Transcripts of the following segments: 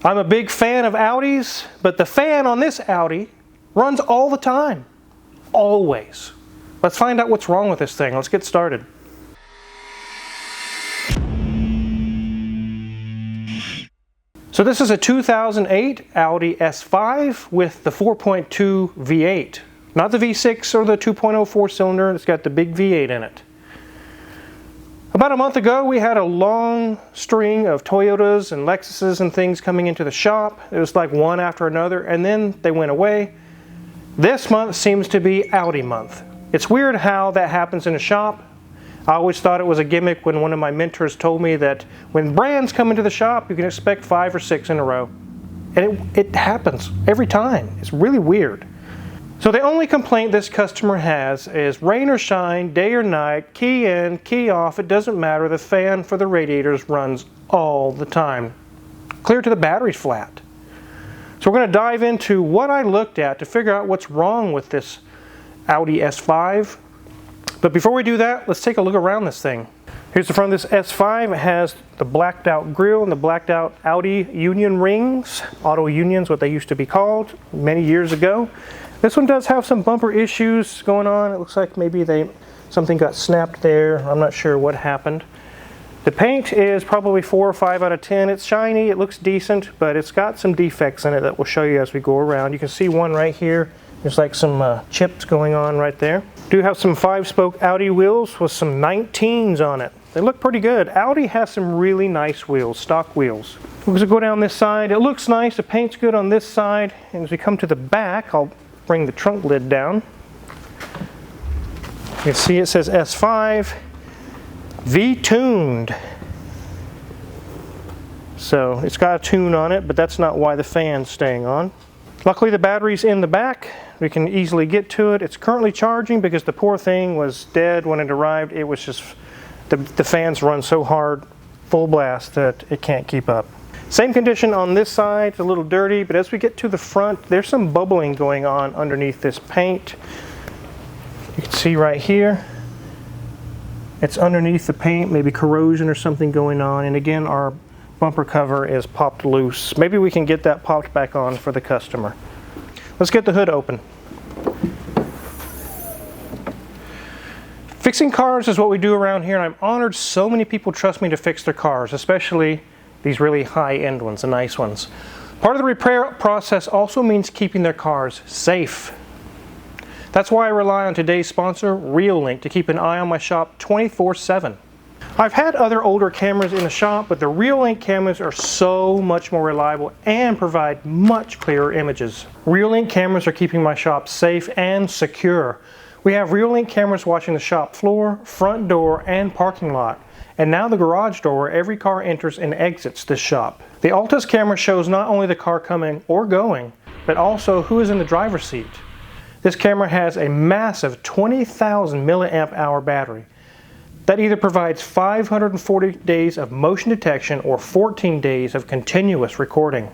I'm a big fan of Audis, but the fan on this Audi runs all the time. Always. Let's find out what's wrong with this thing. Let's get started. So this is a 2008 Audi S5 with the 4.2 V8. Not the V6 or the 2.0 4-cylinder, it's got the big V8 in it. About a month ago, we had a long string of Toyotas and Lexuses and things coming into the shop. It was like one after another, and then they went away. This month seems to be Audi month. It's weird how that happens in a shop. I always thought it was a gimmick when one of my mentors told me that when brands come into the shop, you can expect 5 or 6 in a row. And it happens every time. It's really weird. So the only complaint this customer has is rain or shine, day or night, key in, key off, it doesn't matter. The fan for the radiators runs all the time. Clear to the battery's flat. So we're going to dive into what I looked at to figure out what's wrong with this Audi S5. But before we do that, let's take a look around this thing. Here's the front of this S5. It has the blacked out grille and the blacked out Audi union rings. Auto unions, what they used to be called many years ago. This one does have some bumper issues going on. It looks like maybe something got snapped there. I'm not sure what happened. The paint is probably 4 or 5 out of 10. It's shiny, it looks decent, but it's got some defects in it that we'll show you as we go around. You can see one right here. There's like some chips going on right there. Do have some 5-spoke Audi wheels with some 19s on it. They look pretty good. Audi has some really nice wheels, stock wheels. We're going to go down this side. It looks nice. The paint's good on this side. And as we come to the back, I'll bring the trunk lid down. You can see it says S5 V-tuned. So it's got a tune on it, but that's not why the fan's staying on. Luckily the battery's in the back. We can easily get to it. It's currently charging because the poor thing was dead when it arrived. It was just, the fans run so hard, full blast, that it can't keep up. Same condition on this side. It's a little dirty, but as we get to the front, there's some bubbling going on underneath this paint. You can see right here, it's underneath the paint, maybe corrosion or something going on. And again, our bumper cover is popped loose. Maybe we can get that popped back on for the customer. Let's get the hood open. Fixing cars is what we do around here, and I'm honored so many people trust me to fix their cars, especially these really high-end ones, the nice ones. Part of the repair process also means keeping their cars safe. That's why I rely on today's sponsor, RealLink, to keep an eye on my shop 24/7. I've had other older cameras in the shop, but the RealLink cameras are so much more reliable and provide much clearer images. RealLink cameras are keeping my shop safe and secure. We have RealLink cameras watching the shop floor, front door, and parking lot. And now the garage door where every car enters and exits this shop. The Altus camera shows not only the car coming or going, but also who is in the driver's seat. This camera has a massive 20,000 milliamp hour battery that either provides 540 days of motion detection or 14 days of continuous recording.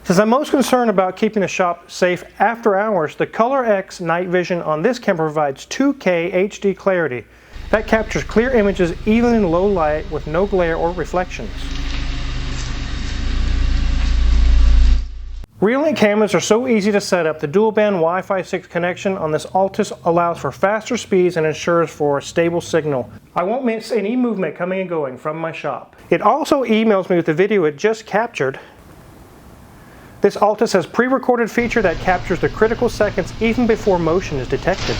Since I'm most concerned about keeping the shop safe after hours, the Color X night vision on this camera provides 2K HD clarity. That captures clear images even in low light with no glare or reflections. RealLink cameras are so easy to set up. The dual-band Wi-Fi 6 connection on this Altus allows for faster speeds and ensures for a stable signal. I won't miss any movement coming and going from my shop. It also emails me with the video it just captured. This Altus has pre-recorded feature that captures the critical seconds even before motion is detected.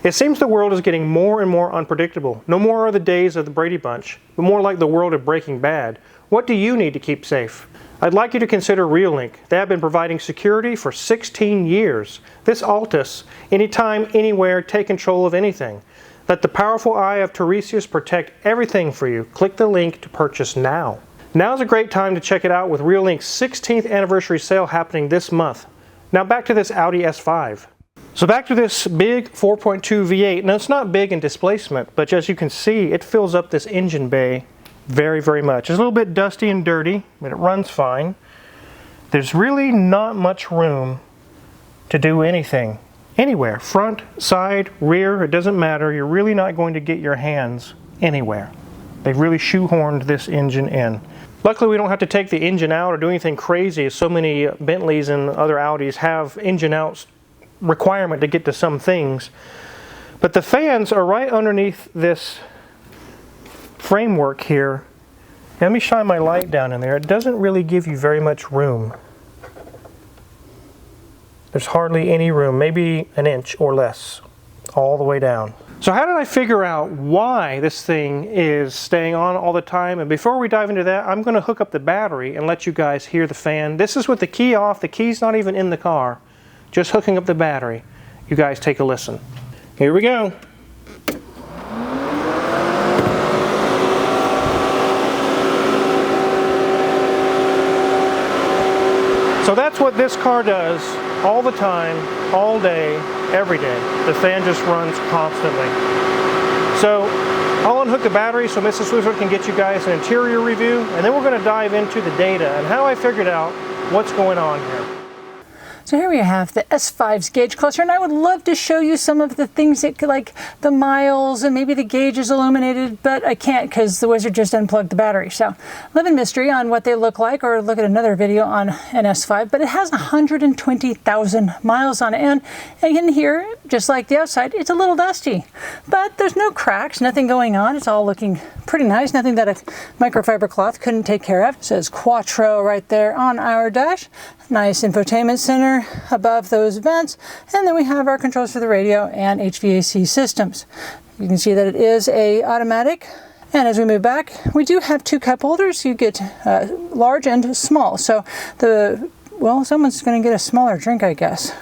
It seems the world is getting more and more unpredictable. No more are the days of the Brady Bunch, but more like the world of Breaking Bad. What do you need to keep safe? I'd like you to consider RealLink. They have been providing security for 16 years. This Altus, anytime, anywhere, take control of anything. Let the powerful eye of Tiresias protect everything for you. Click the link to purchase now. Now is a great time to check it out with RealLink's 16th anniversary sale happening this month. Now back to this Audi S5. So back to this big 4.2 V8. Now it's not big in displacement, but as you can see, it fills up this engine bay very, very much. It's a little bit dusty and dirty, but it runs fine. There's really not much room to do anything. Anywhere. Front, side, rear, it doesn't matter. You're really not going to get your hands anywhere. They've really shoehorned this engine in. Luckily we don't have to take the engine out or do anything crazy, as so many Bentleys and other Audis have engine out requirement to get to some things. But the fans are right underneath this framework here. Let me shine my light down in there. It doesn't really give you very much room. There's hardly any room, maybe an inch or less, all the way down. So how did I figure out why this thing is staying on all the time? And before we dive into that, I'm going to hook up the battery and let you guys hear the fan. This is with the key off. The key's not even in the car. Just hooking up the battery. You guys take a listen. Here we go. So that's what this car does all the time, all day, every day. The fan just runs constantly. So I'll unhook the battery so Mrs. Swiffer can get you guys an interior review, and then we're going to dive into the data and how I figured out what's going on here. So here we have the S5's gauge cluster, and I would love to show you some of the things that, like the miles and maybe the gauge is illuminated, but I can't because the wizard just unplugged the battery. So live in mystery on what they look like, or look at another video on an S5, but it has 120,000 miles on it. And in here, just like the outside, it's a little dusty, but there's no cracks, nothing going on. It's all looking pretty nice, nothing that a microfiber cloth couldn't take care of. It says Quattro right there on our dash. Nice infotainment center above those vents, and then we have our controls for the radio and HVAC systems. You can see that it is a automatic, and as we move back, we do have two cup holders. You get large and small. So well, someone's going to get a smaller drink, I guess.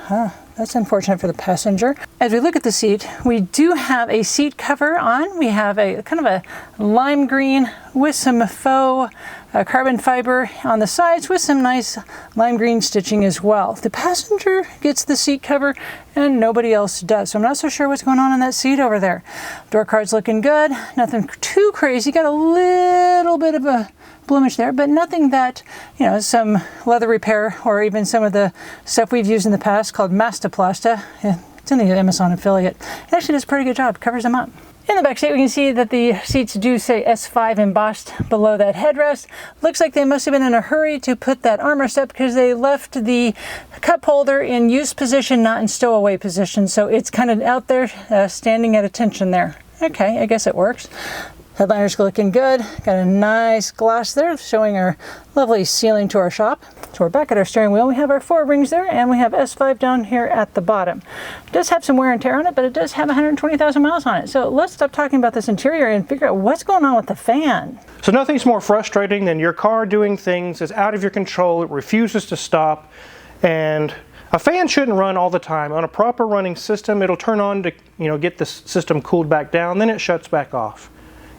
That's unfortunate for the passenger. As we look at the seat, we do have a seat cover on. We have a kind of a lime green with some faux carbon fiber on the sides with some nice lime green stitching as well. The passenger gets the seat cover and nobody else does. So I'm not so sure what's going on in that seat over there. Door card's looking good. Nothing too crazy. Got a little bit of a blemish there, but nothing that, you know, some leather repair or even some of the stuff we've used in the past called Mastoplasta. It's in the Amazon affiliate. It actually does a pretty good job. Covers them up. In the back seat, we can see that the seats do say S5 embossed below that headrest. Looks like they must have been in a hurry to put that armrest up because they left the cup holder in use position, not in stowaway position. So it's kind of out there standing at attention there. Okay, I guess it works. Headliner's looking good. Got a nice gloss there showing our lovely ceiling to our shop. So we're back at our steering wheel. We have our 4 rings there, and we have S5 down here at the bottom. It does have some wear and tear on it, but it does have 120,000 miles on it. So let's stop talking about this interior and figure out what's going on with the fan. So nothing's more frustrating than your car doing things that's out of your control. It refuses to stop, and a fan shouldn't run all the time. On a proper running system, it'll turn on to, get the system cooled back down, then it shuts back off.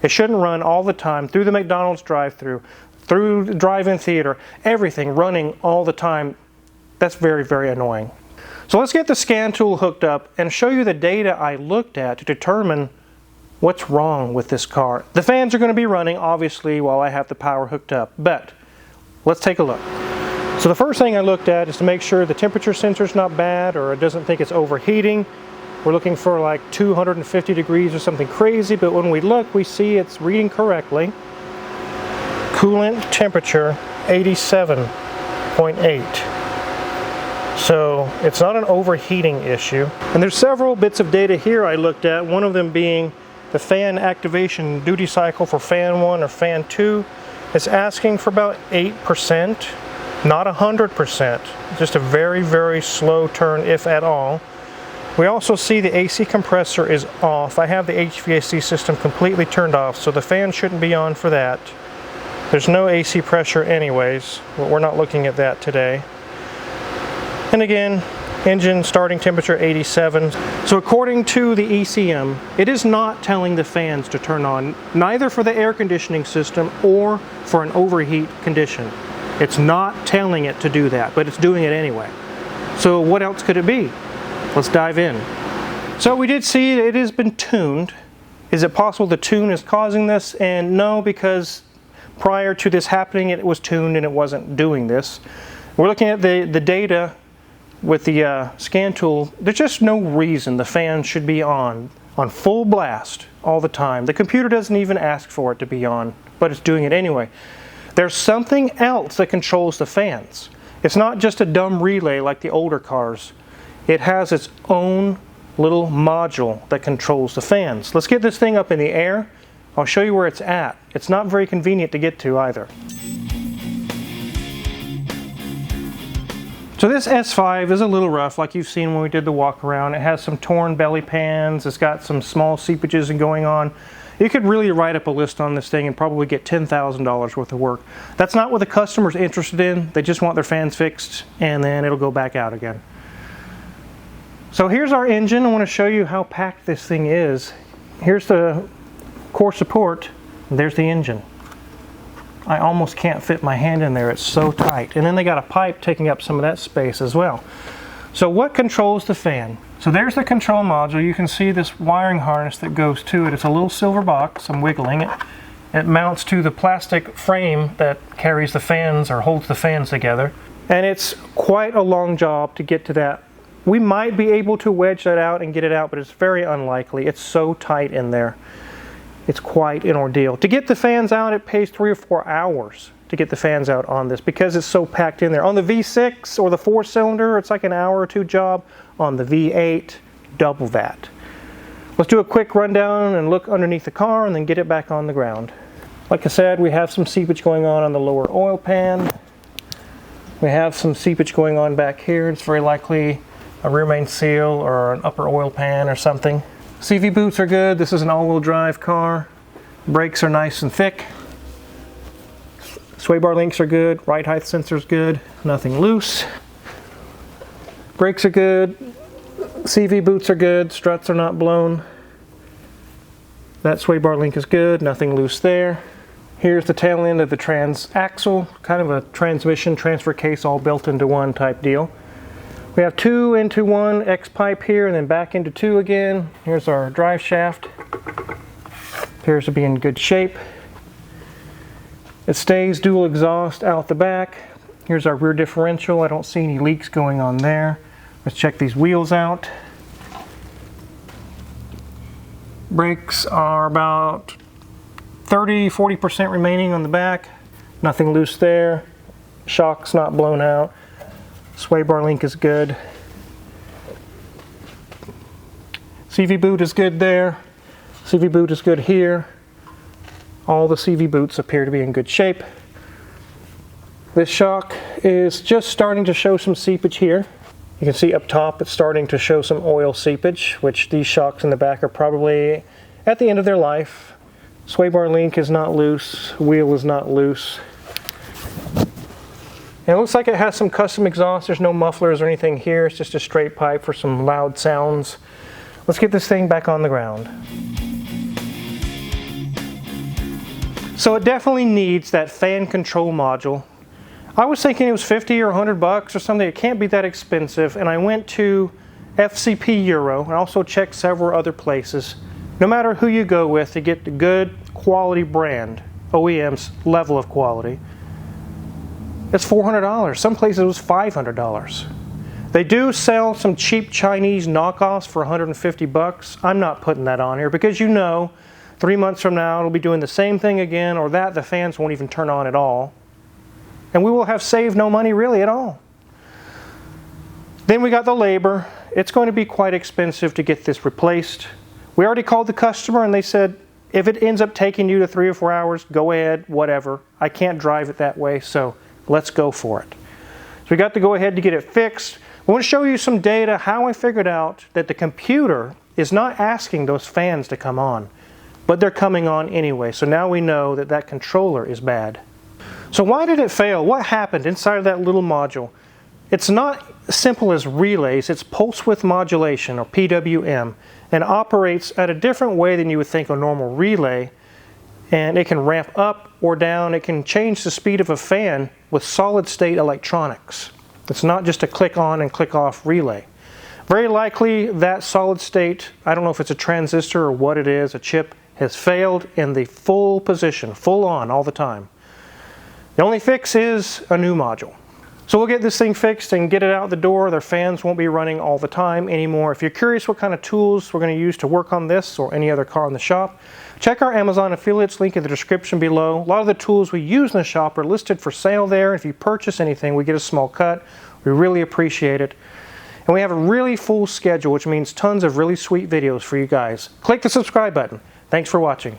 It shouldn't run all the time through the McDonald's drive-thru, through the drive-in theater, everything running all the time. That's very, very annoying. So let's get the scan tool hooked up and show you the data I looked at to determine what's wrong with this car. The fans are going to be running, obviously, while I have the power hooked up, but let's take a look. So the first thing I looked at is to make sure the temperature sensor is not bad or it doesn't think it's overheating. We're looking for like 250 degrees or something crazy, but when we look, we see it's reading correctly. Coolant temperature 87.8. So it's not an overheating issue. And there's several bits of data here I looked at, one of them being the fan activation duty cycle for fan 1 or fan 2. It's asking for about 8%, not 100%. Just a very, very slow turn, if at all. We also see the AC compressor is off. I have the HVAC system completely turned off, so the fan shouldn't be on for that. There's no AC pressure anyways. We're not looking at that today. And again, engine starting temperature 87. So according to the ECM, it is not telling the fans to turn on, neither for the air conditioning system or for an overheat condition. It's not telling it to do that, but it's doing it anyway. So what else could it be? Let's dive in. So we did see it has been tuned. Is it possible the tune is causing this? And no, because prior to this happening, it was tuned and it wasn't doing this. We're looking at the data with the scan tool. There's just no reason the fan should be on full blast all the time. The computer doesn't even ask for it to be on, but it's doing it anyway. There's something else that controls the fans. It's not just a dumb relay like the older cars. It has its own little module that controls the fans. Let's get this thing up in the air. I'll show you where it's at. It's not very convenient to get to either. So this S5 is a little rough, like you've seen when we did the walk around. It has some torn belly pans. It's got some small seepages going on. You could really write up a list on this thing and probably get $10,000 worth of work. That's not what the customer's interested in. They just want their fans fixed and then it'll go back out again. So here's our engine. I want to show you how packed this thing is. Here's the core support. There's the engine. I almost can't fit my hand in there. It's so tight. And then they got a pipe taking up some of that space as well. So what controls the fan? So there's the control module. You can see this wiring harness that goes to it. It's a little silver box. I'm wiggling it. It mounts to the plastic frame that carries the fans or holds the fans together. And it's quite a long job to get to that. We might be able to wedge that out and get it out, but it's very unlikely. It's so tight in there. It's quite an ordeal. To get the fans out, it pays 3 or 4 hours to get the fans out on this because it's so packed in there. On the V6 or the 4-cylinder, it's like an hour or two job. On the V8, double that. Let's do a quick rundown and look underneath the car and then get it back on the ground. Like I said, we have some seepage going on the lower oil pan. We have some seepage going on back here. It's very likely a rear main seal or an upper oil pan or something. CV boots are good. This is an all-wheel drive car. Brakes are nice and thick. Sway bar links are good. Ride height sensor is good. Nothing loose. Brakes are good. CV boots are good. Struts are not blown. That sway bar link is good. Nothing loose there. Here's the tail end of the transaxle. Kind of a transmission transfer case all built into one type deal. We have 2 into 1 X pipe here and then back into 2 again. Here's our drive shaft. Appears to be in good shape. It stays dual exhaust out the back. Here's our rear differential. I don't see any leaks going on there. Let's check these wheels out. Brakes are about 30–40% remaining on the back. Nothing loose there. Shock's not blown out. Sway bar link is good. CV boot is good there. CV boot is good here. All the CV boots appear to be in good shape. This shock is just starting to show some seepage here. You can see up top it's starting to show some oil seepage, which these shocks in the back are probably at the end of their life. Sway bar link is not loose. Wheel is not loose. And it looks like it has some custom exhaust. There's no mufflers or anything here. It's just a straight pipe for some loud sounds. Let's get this thing back on the ground. So it definitely needs that fan control module. I was thinking it was 50 or 100 bucks or something. It can't be that expensive. And I went to FCP Euro and also checked several other places. No matter who you go with to get the good quality brand, OEM's level of quality, it's $400. Some places it was $500. They do sell some cheap Chinese knockoffs for 150 bucks. I'm not putting that on here because you know 3 months from now it'll be doing the same thing again, or that the fans won't even turn on at all. And we will have saved no money really at all. Then we got the labor. It's going to be quite expensive to get this replaced. We already called the customer and they said, if it ends up taking you to 3 or 4 hours, go ahead, whatever. I can't drive it that way, so let's go for it. So we got to go ahead to get it fixed. I want to show you some data, how I figured out that the computer is not asking those fans to come on, but they're coming on anyway. So now we know that that controller is bad. So why did it fail? What happened inside of that little module? It's not simple as relays. It's pulse width modulation, or PWM, and operates at a different way than you would think a normal relay. And it can ramp up or down. It can change the speed of a fan with solid state electronics. It's not just a click on and click off relay. Very likely that solid state, I don't know if it's a transistor or what it is, a chip, has failed in the full position, full on all the time. The only fix is a new module. So we'll get this thing fixed and get it out the door. Their fans won't be running all the time anymore. If you're curious what kind of tools we're going to use to work on this or any other car in the shop, check our Amazon affiliates link in the description below. A lot of the tools we use in the shop are listed for sale there. If you purchase anything, we get a small cut. We really appreciate it. And we have a really full schedule, which means tons of really sweet videos for you guys. Click the subscribe button. Thanks for watching.